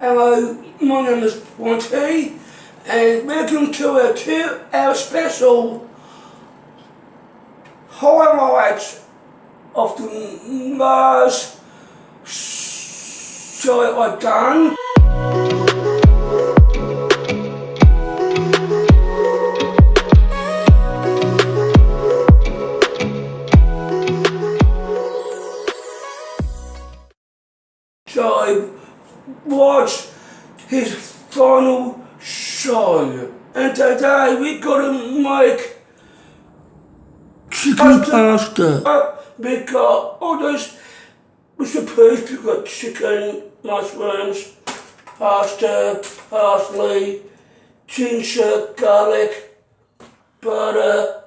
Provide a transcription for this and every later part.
Hello, my name is Bronte, and welcome to a 2-hour special highlights of the last show I've done. So I watched his final show, and today we gotta make chicken pasta. We got all those, we're supposed to got chicken, mushrooms, pasta, parsley, ginger, garlic, butter,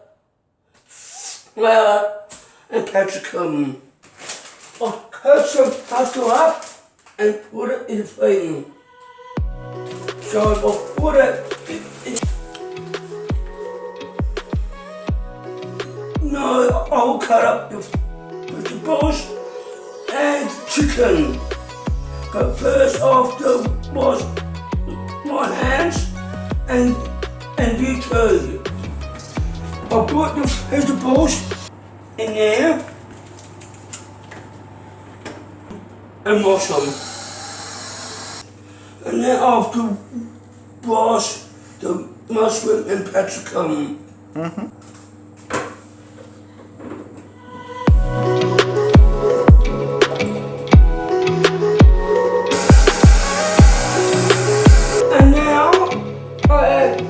flour, and capsicum. I'll cut some pasta up and put it in the flame. So I'll put it in. Now I'll cut up the vegetables and chicken. But first I have to wash my hands and you too. I'll put the vegetables in there and wash them. And then I have to wash the mushroom and capsicum. And now I add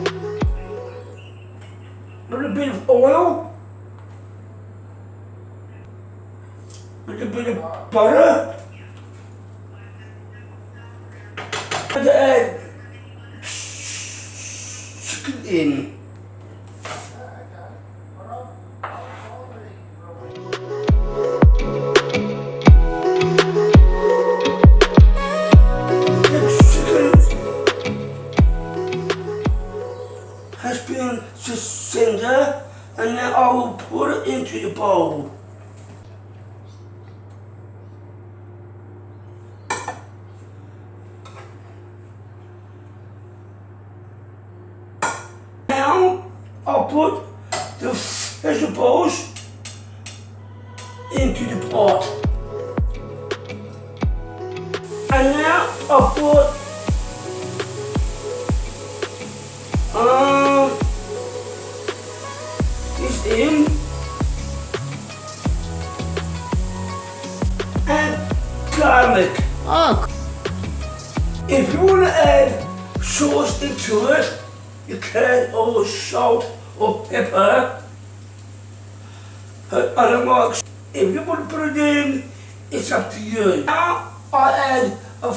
a little bit of oil, a little bit of butter. And add chicken in. The chicken has been tender, and now I will put it into the bowl. Now I'll put the vegetables into the pot. And now I'll put this in and garlic. Oh. If you want to add sauce into it, you can, or salt or pepper. But I don't like. If you want to put it in, it's up to you. Now I add a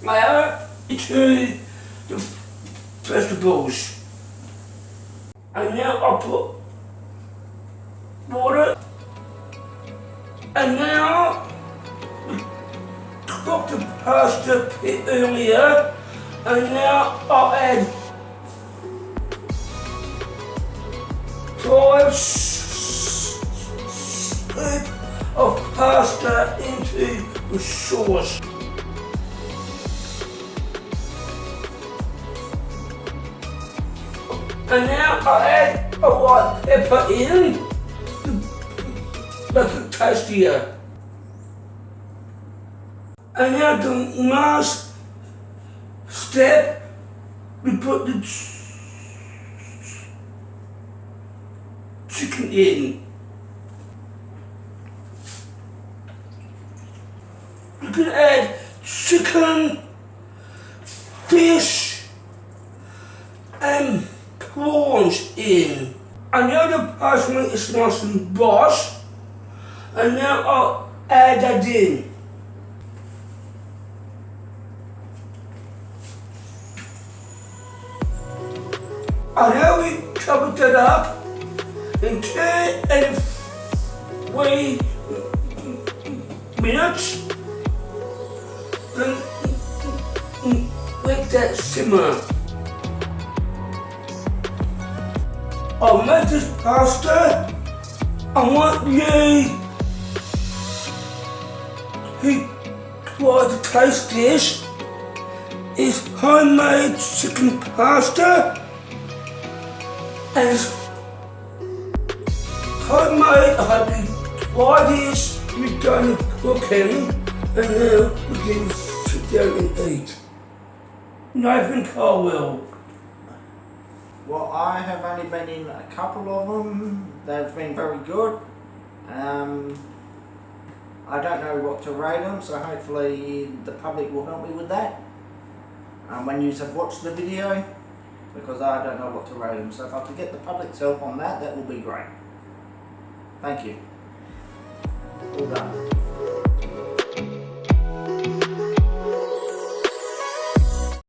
flour into the vegetables. And now I put water. And now we cooked the pasta a bit earlier. And now I'll add 5 scoops of pasta into the sauce. And now I'll add a white pepper in to make it tastier. And now the last step, we put the chicken in. You can add chicken, fish, and prawns in. And now the parsley is nice and washed, and now I'll add that in. And now we covered it up in 2 and 3 minutes. Then let that simmer. I'll make this pasta. I want you to try to taste this. It's homemade chicken pasta and it's homemade. I hope you try this. We're going to cooking and then we can sit down and eat. Nathan Colwell. Well, I have only been in a couple of them. They've been very good. I don't know what to rate them, so hopefully the public will help me with that. When you have watched the video, because I don't know what to rate them. So if I could get the public's help on that, that would be great. Thank you. All done.